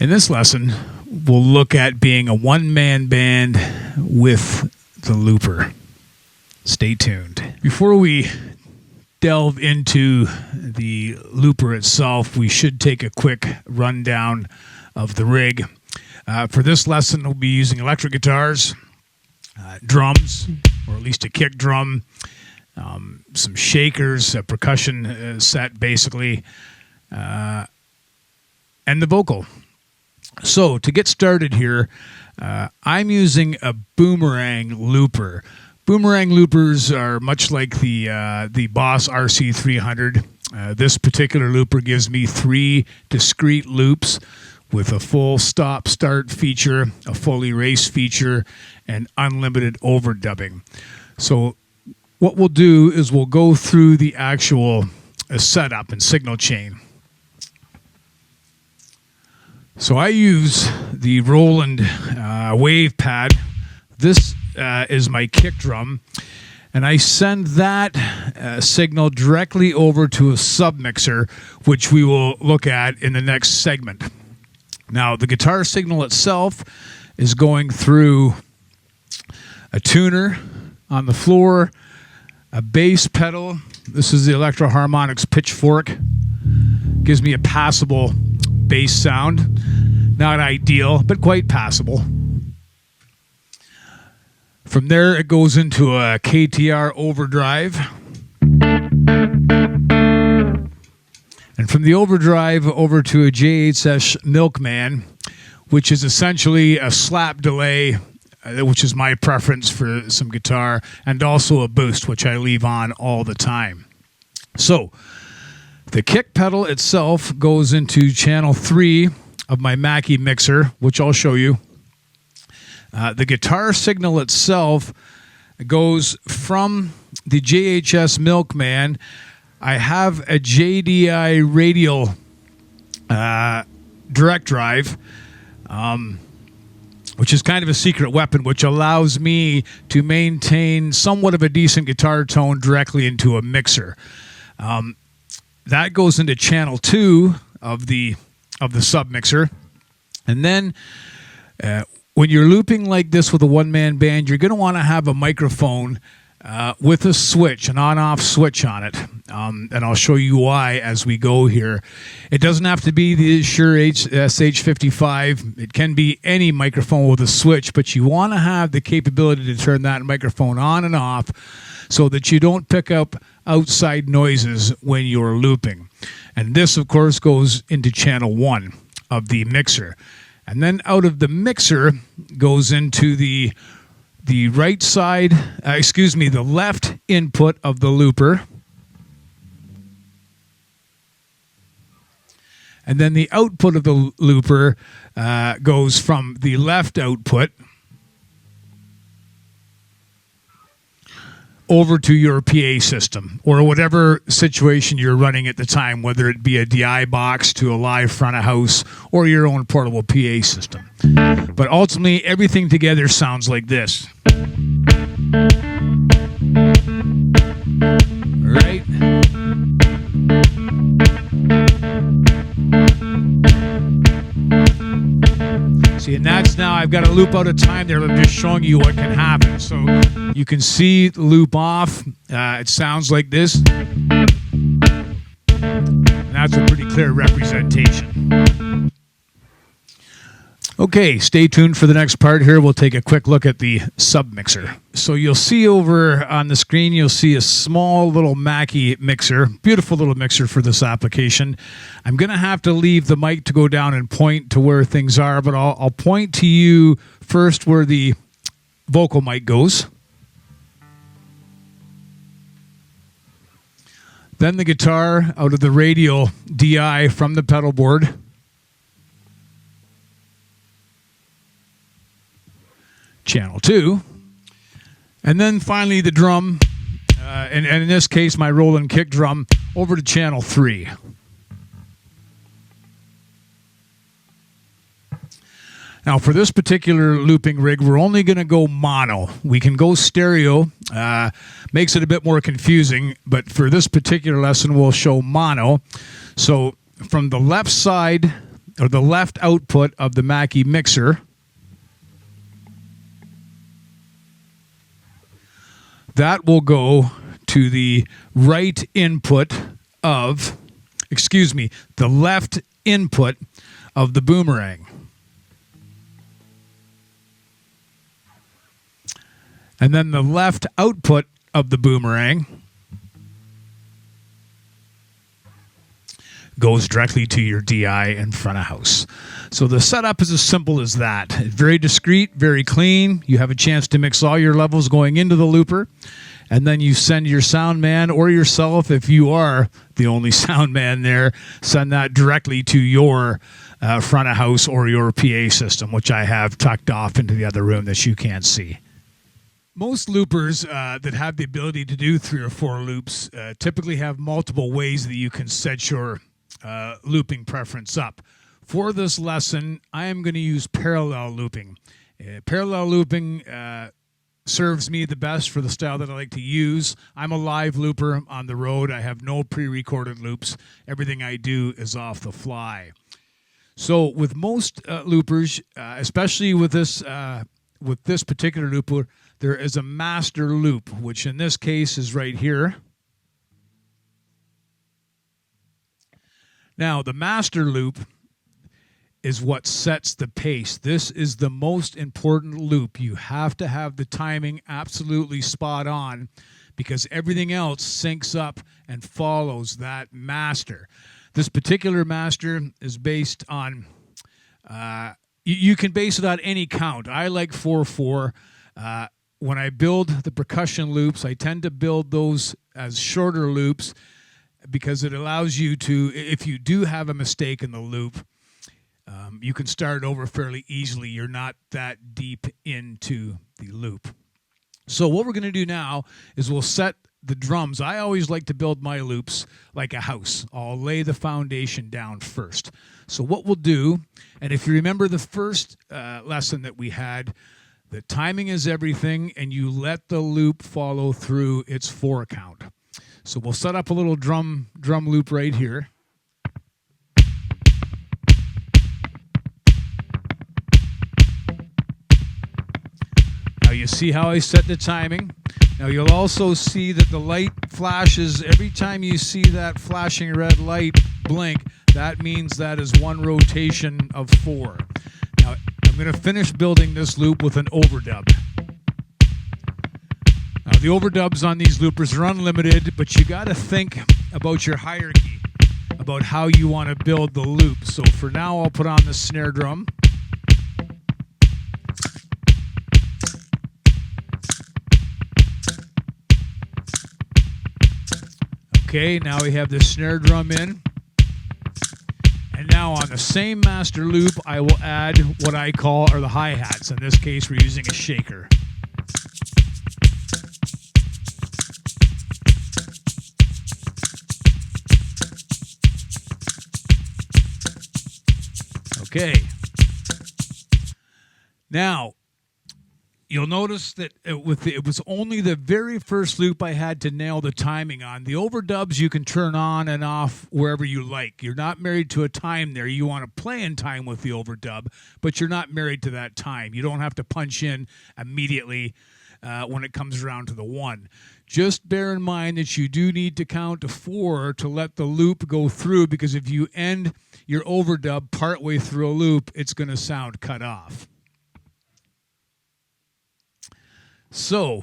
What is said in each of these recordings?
In this lesson, we'll look at being a one-man band with the looper. Stay tuned. Before we delve into the looper itself, we should take a quick rundown of the rig. For this lesson, we'll be using electric guitars, drums, or at least a kick drum, some shakers, a percussion set basically, and the vocal. So to get started here, I'm using a boomerang looper. Boomerang loopers are much like the Boss RC300. This particular looper gives me 3 discrete loops with a full stop-start feature, a full erase feature, and unlimited overdubbing. So what we'll do is we'll go through the actual setup and signal chain. So I use the Roland wave pad. This is my kick drum, and I send that signal directly over to a submixer, which we will look at in the next segment. Now, the guitar signal itself is going through a tuner on the floor, a bass pedal. This is the Electro Harmonics Pitchfork. Gives me a passable bass sound. Not ideal, but quite passable. From there, it goes into a KTR overdrive. And from the overdrive over to a JHS Milkman, which is essentially a slap delay, which is my preference for some guitar, and also a boost, which I leave on all the time. So, the kick pedal itself goes into channel 3 of my Mackie mixer, which I'll show you. The guitar signal itself goes from the JHS Milkman. I have a JDI radial direct drive, which is kind of a secret weapon, which allows me to maintain somewhat of a decent guitar tone directly into a mixer. That goes into channel 2 of the submixer. And then when you're looping like this with a one-man band, you're going to want to have a microphone with a switch, an on-off switch on it. And I'll show you why as we go here. It doesn't have to be the Shure SH55. It can be any microphone with a switch, but you want to have the capability to turn that microphone on and off so that you don't pick up outside noises when you're looping. And this, of course, goes into channel 1 of the mixer. And then out of the mixer goes into the right side, the left input of the looper. And then the output of the looper goes from the left output over to your PA system, or whatever situation you're running at the time, whether it be a DI box to a live front of house or your own portable PA system. But ultimately, everything together sounds like this. Right? See, and that's now, I've got a loop out of time there. I'm just showing you what can happen. So you can see the loop off. It sounds like this. And that's a pretty clear representation. Okay, stay tuned for the next part here. We'll take a quick look at the submixer. So you'll see over on the screen, you'll see a small little Mackie mixer. Beautiful little mixer for this application. I'm going to have to leave the mic to go down and point to where things are, but I'll point to you first where the vocal mic goes. Then the guitar out of the radial DI from the pedal board. Channel 2, and then finally the drum, and in this case my Roland kick drum, over to channel 3. Now for this particular looping rig, we're only going to go mono. We can go stereo, makes it a bit more confusing, but for this particular lesson we'll show mono. So from the left side or the left output of the Mackie mixer, that will go to the right input of, the left input of the boomerang. And then the left output of the boomerang goes directly to your DI in front of house. So the setup is as simple as that. Very discreet, very clean. You have a chance to mix all your levels going into the looper, and then you send your sound man or yourself, if you are the only sound man there, send that directly to your front of house or your PA system, which I have tucked off into the other room that you can't see. Most loopers that have the ability to do 3 or 4 loops typically have multiple ways that you can set your looping preference up. For this lesson, I am going to use parallel looping. Parallel looping serves me the best for the style that I like to use. I'm a live looper on the road. I have no pre-recorded loops. Everything I do is off the fly. So with most loopers, especially with this particular looper, there is a master loop, which in this case is right here. Now, the master loop is what sets the pace. This is the most important loop. You have to have the timing absolutely spot on because everything else syncs up and follows that master. This particular master is based on, you can base it on any count. I like 4/4. When I build the percussion loops, I tend to build those as shorter loops because it allows you to, if you do have a mistake in the loop, you can start over fairly easily. You're not that deep into the loop. So what we're going to do now is we'll set the drums. I always like to build my loops like a house. I'll lay the foundation down first. So what we'll do, and if you remember the first lesson that we had, the timing is everything, and you let the loop follow through its 4 count. So we'll set up a little drum loop right here. Now you see how I set the timing. Now you'll also see that the light flashes every time you see that flashing red light blink. That means that is 1 rotation of 4. Now I'm going to finish building this loop with an overdub. Now the overdubs on these loopers are unlimited, but you got to think about your hierarchy, about how you want to build the loop. So for now, I'll put on the snare drum. Okay, now we have the snare drum in. And now on the same master loop, I will add what I call are the hi-hats. In this case, we're using a shaker. Okay. Now, you'll notice that it was only the very first loop I had to nail the timing on. The overdubs you can turn on and off wherever you like. You're not married to a time there. You want to play in time with the overdub, but you're not married to that time. You don't have to punch in immediately when it comes around to the 1. Just bear in mind that you do need to count to 4 to let the loop go through, because if you end your overdub partway through a loop, it's going to sound cut off. So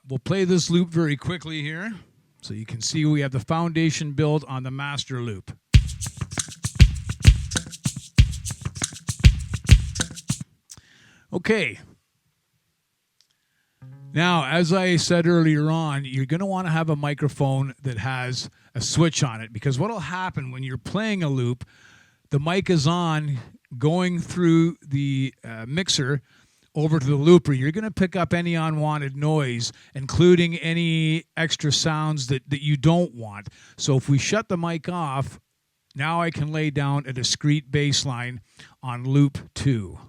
we'll play this loop very quickly here so you can see we have the foundation built on the master loop. Okay. Now, as I said earlier on, you're going to want to have a microphone that has a switch on it, because what will happen when you're playing a loop, the mic is on going through the mixer over to the looper. You're going to pick up any unwanted noise, including any extra sounds that you don't want. So if we shut the mic off, now I can lay down a discrete bass line on loop 2.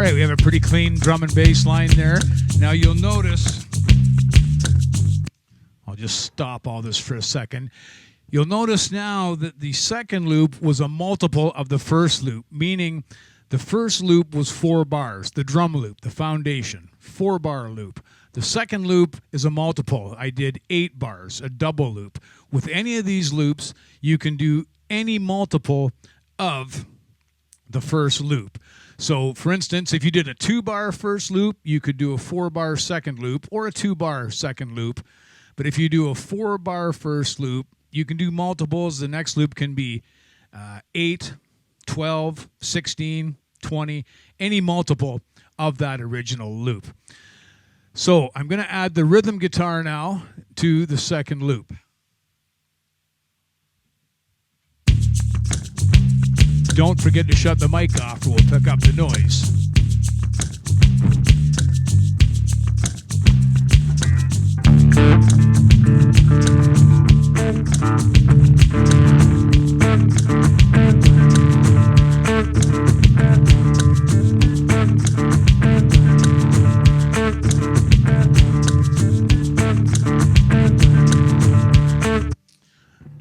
right, we have a pretty clean drum and bass line there. Now you'll notice, I'll just stop all this for a second. You'll notice now that the second loop was a multiple of the first loop, meaning the first loop was 4 bars, the drum loop, the foundation, 4-bar loop. The second loop is a multiple. I did 8 bars, a double loop. With any of these loops, you can do any multiple of the first loop. So, for instance, if you did a 2-bar first loop, you could do a 4-bar second loop or a 2-bar second loop. But if you do a 4-bar first loop, you can do multiples. The next loop can be 8, 12, 16, 20, any multiple of that original loop. So I'm going to add the rhythm guitar now to the second loop. Don't forget to shut the mic off or we'll pick up the noise.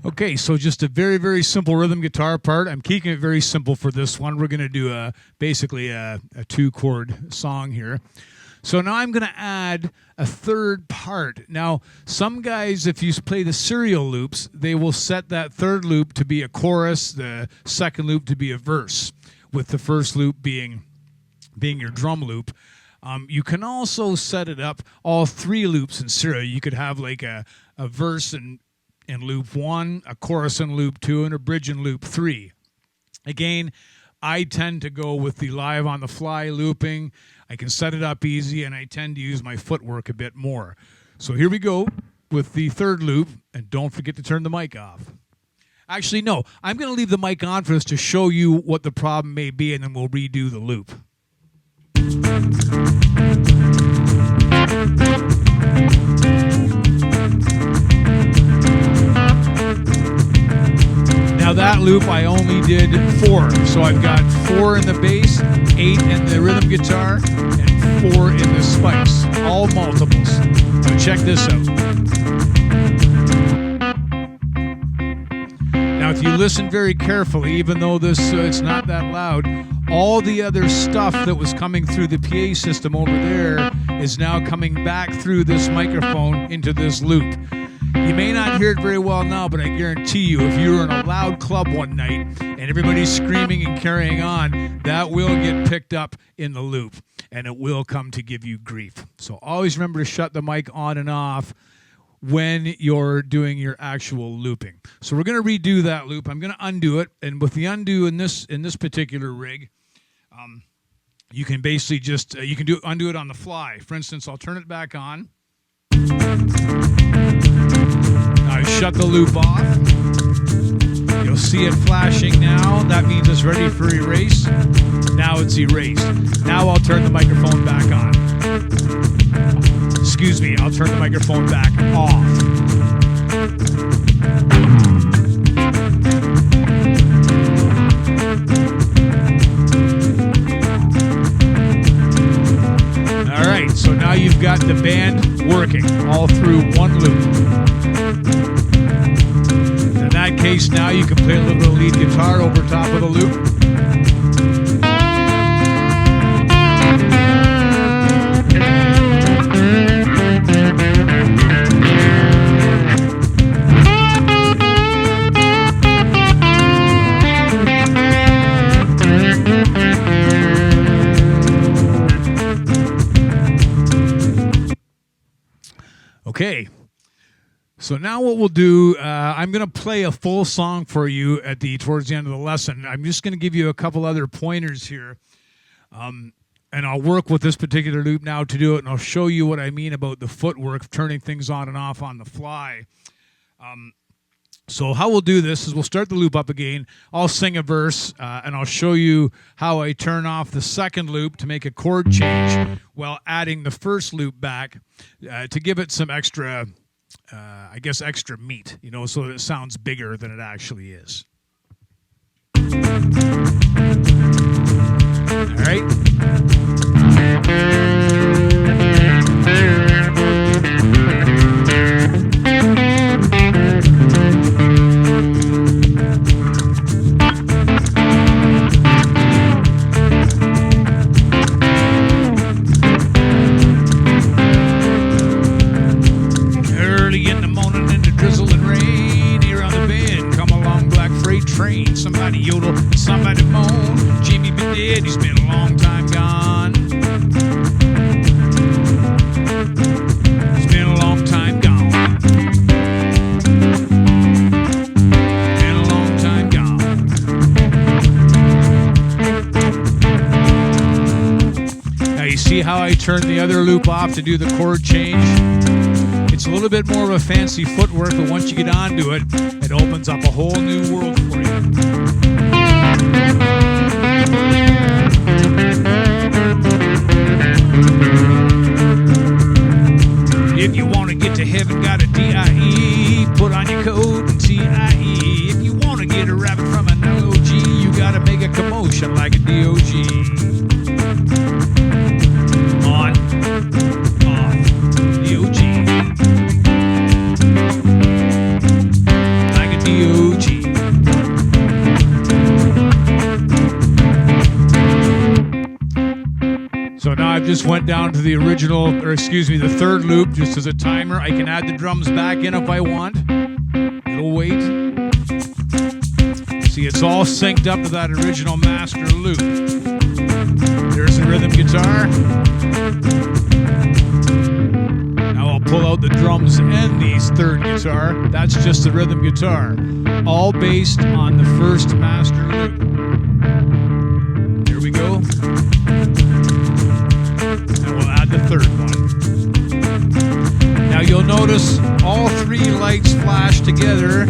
Okay, so just a very, very simple rhythm guitar part. I'm keeping it very simple for this one. We're going to do basically a 2-chord song here. So now I'm going to add a third part. Now, some guys, if you play the serial loops, they will set that third loop to be a chorus, the second loop to be a verse, with the first loop being your drum loop. You can also set it up all 3 loops in serial. You could have like a verse in loop 1, a chorus in loop 2, and a bridge in loop 3. Again, I tend to go with the live on the fly looping. I can set it up easy, and I tend to use my footwork a bit more. So here we go with the third loop, and don't forget to turn the mic off. Actually, no, I'm going to leave the mic on for this to show you what the problem may be, and then we'll redo the loop. Now that loop I only did 4, so I've got 4 in the bass, 8 in the rhythm guitar, and 4 in the spikes, all multiples. So check this out. Now if you listen very carefully, even though this it's not that loud, all the other stuff that was coming through the PA system over there is now coming back through this microphone into this loop. You may not hear it very well now, but I guarantee you, if you were in a loud club one night and everybody's screaming and carrying on, that will get picked up in the loop, and it will come to give you grief. So always remember to shut the mic on and off when you're doing your actual looping. So we're going to redo that loop. I'm going to undo it, and with the undo in this particular rig, you can basically just undo it on the fly. For instance, I'll turn it back on. Now I shut the loop off. You'll see it flashing now. That means it's ready for erase. Now it's erased. Now I'll turn the microphone back on. Excuse me, I'll turn the microphone back off. All right, so now you've got the band working all through one loop. In that case, now you can play a little bit of lead guitar over top of the loop. Okay, so now what we'll do, I'm going to play a full song for you towards the end of the lesson. I'm just going to give you a couple other pointers here, and I'll work with this particular loop now to do it, and I'll show you what I mean about the footwork, turning things on and off on the fly. So how we'll do this is we'll start the loop up again. I'll sing a verse, and I'll show you how I turn off the second loop to make a chord change while adding the first loop back to give it some extra, extra meat, so that it sounds bigger than it actually is. All right. Somebody yodel, somebody moan. Jimmy been dead, he's been a long time gone. He's been a long time gone. Been a long time gone. Now you see how I turn the other loop off to do the chord change? It's a little bit more of a fancy footwork, but once you get onto it, it opens up a whole new world for you. If you want to get to heaven, got a DIE, put on your coat and TIE. If you want to get a rabbit from an LOG, you got to make a commotion like a DOG. On, off, DOG. Like a DOG. So now I've just went down to the original, or excuse me, the third loop, just as a timer. I can add the drums back in if I want. It'll wait. See, it's all synced up to that original master loop. There's the rhythm guitar. Now I'll pull out the drums and the third guitar. That's just the rhythm guitar. All based on the first master loop. There we go. The third one. Now you'll notice all three lights flash together.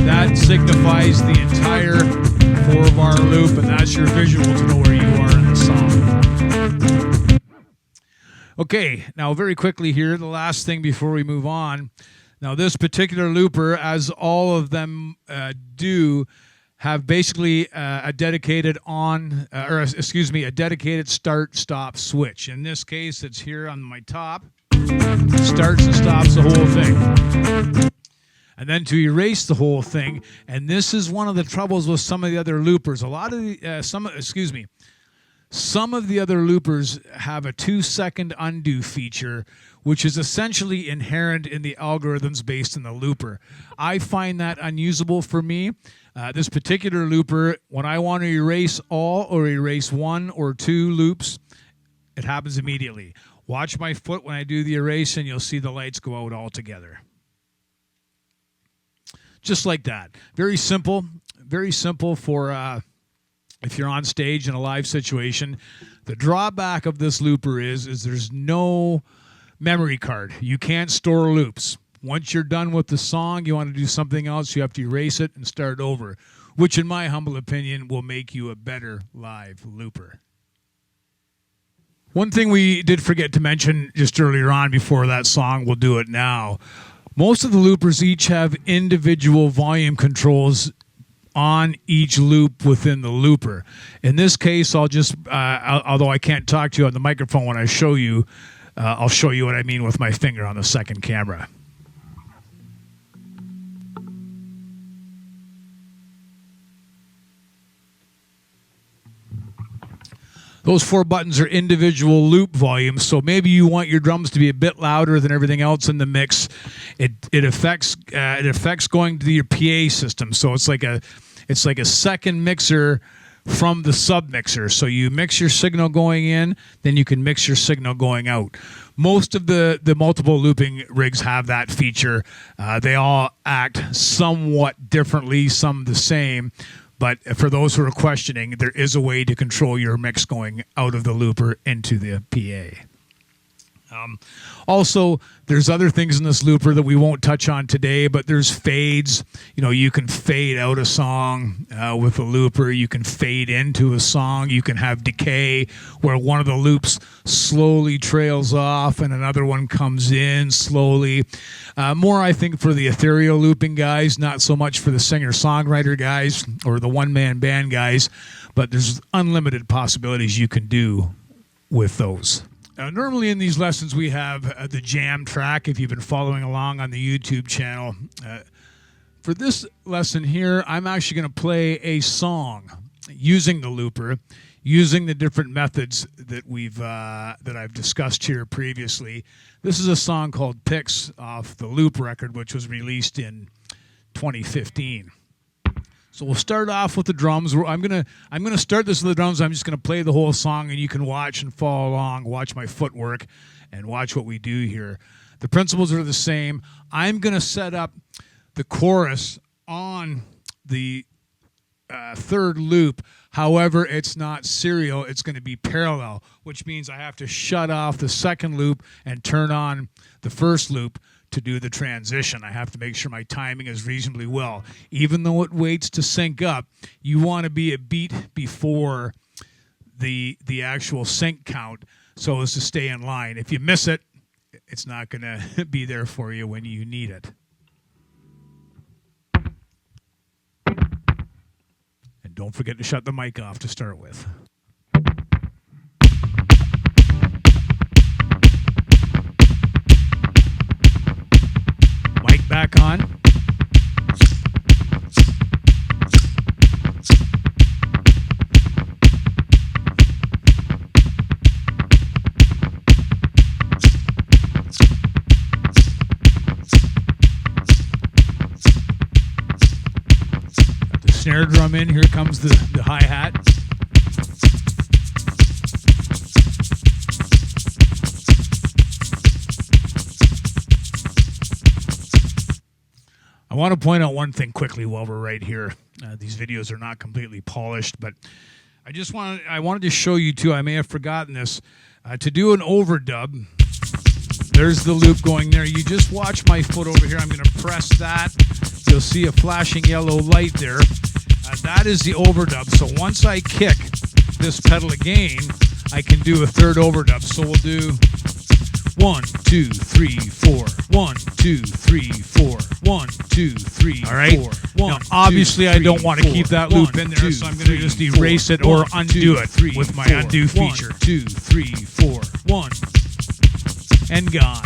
That signifies the entire 4-bar loop, and that's your visual to know where you are in the song. Okay, now very quickly here, the last thing before we move on. Now this particular looper, as all of them do, have basically a dedicated a dedicated start-stop switch. In this case, it's here on my top. Starts and stops the whole thing. And then to erase the whole thing, and this is one of the troubles with some of the other loopers. Some of the other loopers have a 2-second undo feature, which is essentially inherent in the algorithms based in the looper. I find that unusable for me. This particular looper, when I want to erase all or erase 1 or 2 loops, it happens immediately. Watch my foot when I do the erase and you'll see the lights go out altogether. Just like that. Very simple for if you're on stage in a live situation. The drawback of this looper is there's no memory card. You can't store loops. Once you're done with the song, you want to do something else, you have to erase it and start over, which in my humble opinion will make you a better live looper. One thing we did forget to mention just earlier on before that song, we'll do it now. Most of the loopers each have individual volume controls on each loop within the looper. In this case, I'll just, although I can't talk to you on the microphone when I show you, I'll show you what I mean with my finger on the second camera. Those 4 buttons are individual loop volumes, so maybe you want your drums to be a bit louder than everything else in the mix. It affects going to your PA system, so it's like a second mixer from the sub mixer. So you mix your signal going in, then you can mix your signal going out. Most of the multiple looping rigs have that feature. They all act somewhat differently, some the same. But for those who are questioning, there is a way to control your mix going out of the looper into the PA. Also, there's other things in this looper that we won't touch on today, but there's fades. You know, you can fade out a song with a looper. You can fade into a song. You can have decay where one of the loops slowly trails off and another one comes in slowly. More, I think, for the ethereal looping guys, not so much for the singer-songwriter guys or the one-man band guys, but there's unlimited possibilities you can do with those. Normally in these lessons we have the jam track if you've been following along on the YouTube channel. For this lesson here, I'm actually going to play a song using the looper, using the different methods that I've discussed here previously. This is a song called Picks off the Loop record, which was released in 2015. So we'll start off with the drums. I'm gonna start this with the drums. I'm just gonna play the whole song, and you can watch and follow along, watch my footwork, and watch what we do here. The principles are the same. I'm gonna set up the chorus on the third loop. However, it's not serial. It's going to be parallel, which means I have to shut off the second loop and turn on the first loop to do the transition. I have to make sure my timing is reasonably well. Even though it waits to sync up, you want to be a beat before the actual sync count so as to stay in line. If you miss it, it's not going to be there for you when you need it. And don't forget to shut the mic off to start with. Mic back on. Snare drum in, here comes the hi-hat. I want to point out one thing quickly while we're right here. These videos are not completely polished, but I wanted to show you too, I may have forgotten this, to do an overdub. There's the loop going there. You just watch my foot over here. I'm going to press that. You'll see a flashing yellow light there. That is the overdub. So once I kick this pedal again, I can do a third overdub. So we'll do 1, 2, 3, 4. 1, 2, 3, 4. 1, 2, 3, all right. 4. Now, obviously, I don't want to keep that loop in there, so I'm going to just erase it or undo it with my undo feature. 1, 2, 3, 4. 1, and gone.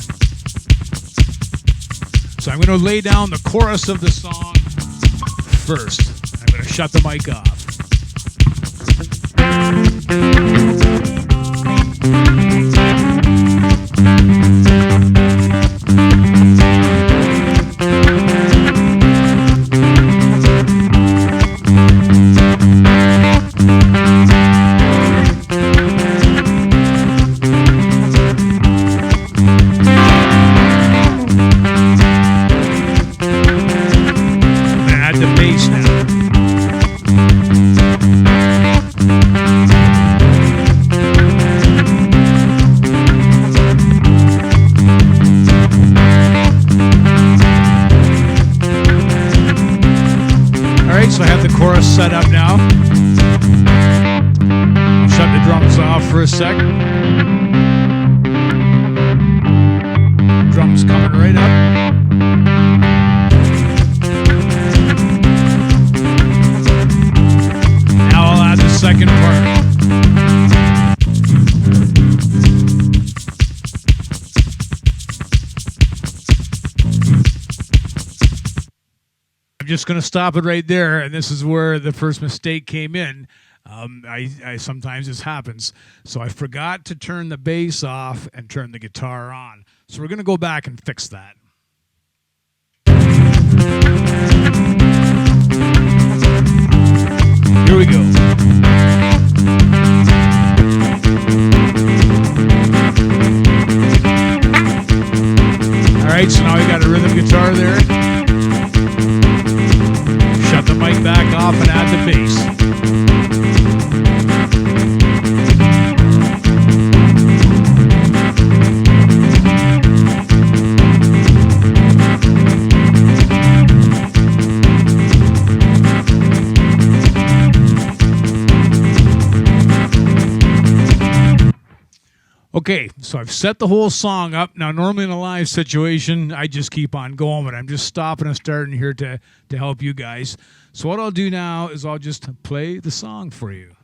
So I'm going to lay down the chorus of the song first. I'm going to shut the mic off. Add the bass now. So I have the chorus set up now. I'll shut the drums off for a sec. Drums coming right up. Now I'll add the second part. I'm just going to stop it right there, and this is where the first mistake came in. I sometimes this happens. So I forgot to turn the bass off and turn the guitar on. So we're going to go back and fix that. Here we go. All right, so now we got a rhythm guitar there. Shut the mic back off and add the bass. Okay, so I've set the whole song up. Now, normally in a live situation, I just keep on going, but I'm just stopping and starting here to help you guys. So what I'll do now is I'll just play the song for you.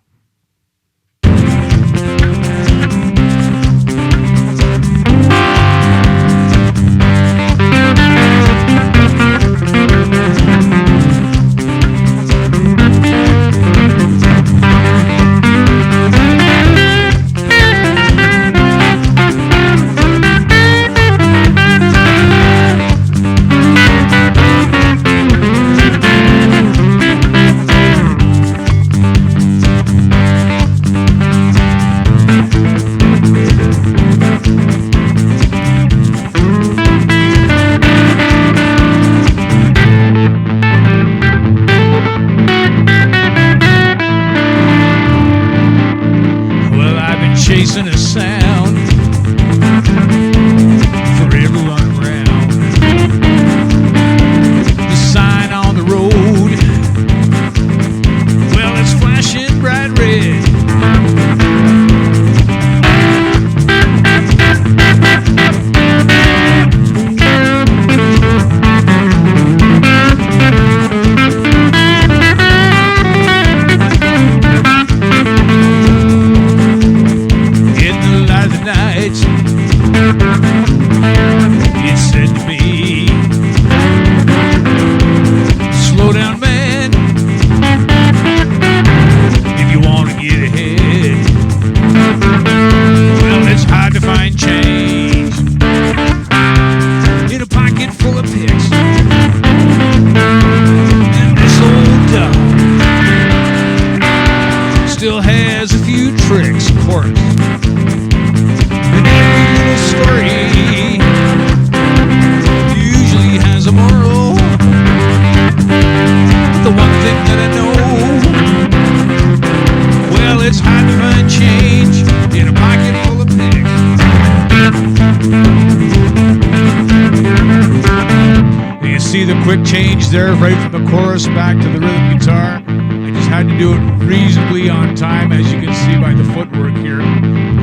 change there, right from the chorus back to the rhythm guitar. I just had to do it reasonably on time, as you can see by the footwork here.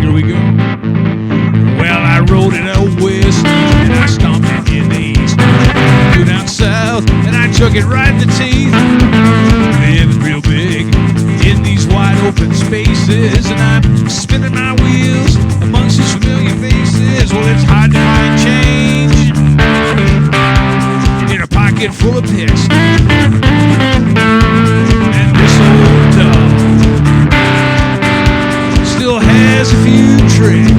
Here we go. Well, I rode it out west, and I stomped it in the east. Flew down south, and I took it right in the teeth. Living real big in these wide open spaces, and I'm spinning my wheels amongst these familiar faces. Well, it's hard to find change in a pocket full of picks. And this old dog still has a few tricks.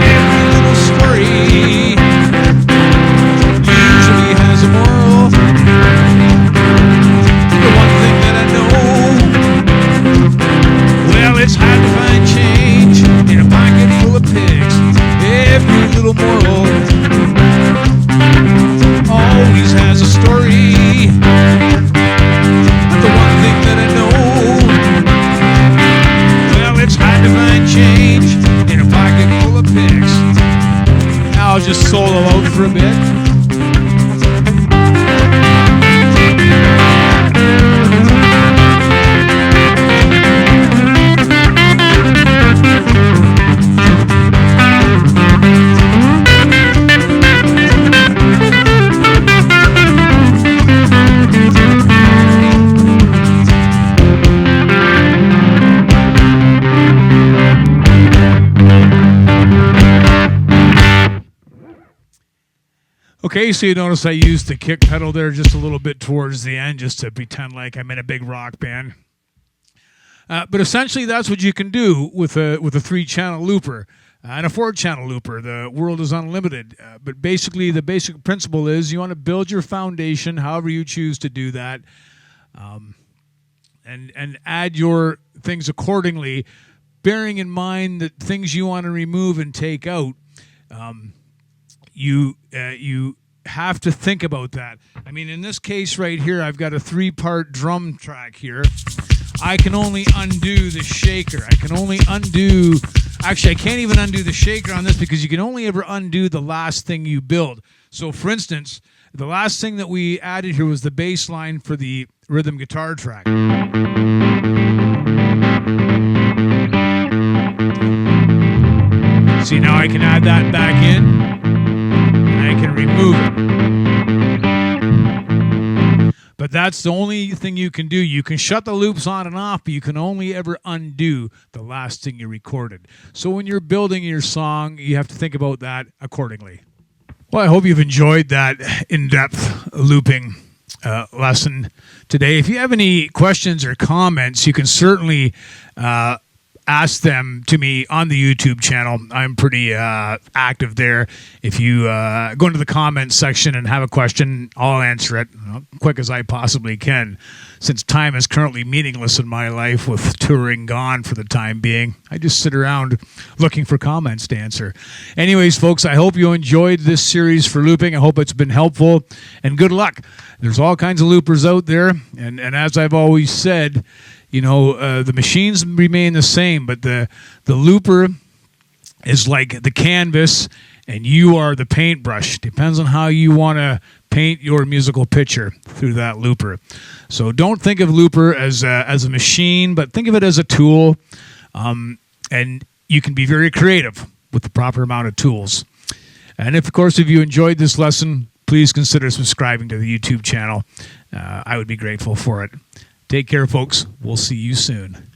Every little story usually has a moral. The one thing that I know, well, it's hard to find change in a pocket full of pigs. Every little moral always has a story. The one thing that I know, well, it's hard to find change in a pocket full of pigs. I'll just solo out for a bit. Okay, so you notice I used the kick pedal there just a little bit towards the end just to pretend like I'm in a big rock band. But essentially that's what you can do with a 3-channel looper and a 4-channel looper. The world is unlimited. But basically the basic principle is you want to build your foundation however you choose to do that, and add your things accordingly, bearing in mind that things you want to remove and take out, you have to think about that. I mean, in this case right here, I've got a 3-part drum track here. I can only undo the shaker. I can only undo... Actually, I can't even undo the shaker on this because you can only ever undo the last thing you build. So, for instance, the last thing that we added here was the bass line for the rhythm guitar track. See, now I can add that back in. I can remove it. But that's the only thing you can do. You can shut the loops on and off, but you can only ever undo the last thing you recorded. So when you're building your song, you have to think about that accordingly. Well, I hope you've enjoyed that in-depth looping lesson today. If you have any questions or comments, you can certainly ask them to me on the YouTube channel. I'm pretty active there. If you go into the comments section and have a question, I'll answer it quick as I possibly can. Since time is currently meaningless in my life with touring gone for the time being, I just sit around looking for comments to answer. Anyways, folks, I hope you enjoyed this series for looping. I hope it's been helpful, and good luck. There's all kinds of loopers out there, and as I've always said, you know, the machines remain the same, but the looper is like the canvas, and you are the paintbrush. Depends on how you want to paint your musical picture through that looper. So don't think of looper as a machine, but think of it as a tool, and you can be very creative with the proper amount of tools. And of course, if you enjoyed this lesson, please consider subscribing to the YouTube channel. I would be grateful for it. Take care, folks. We'll see you soon.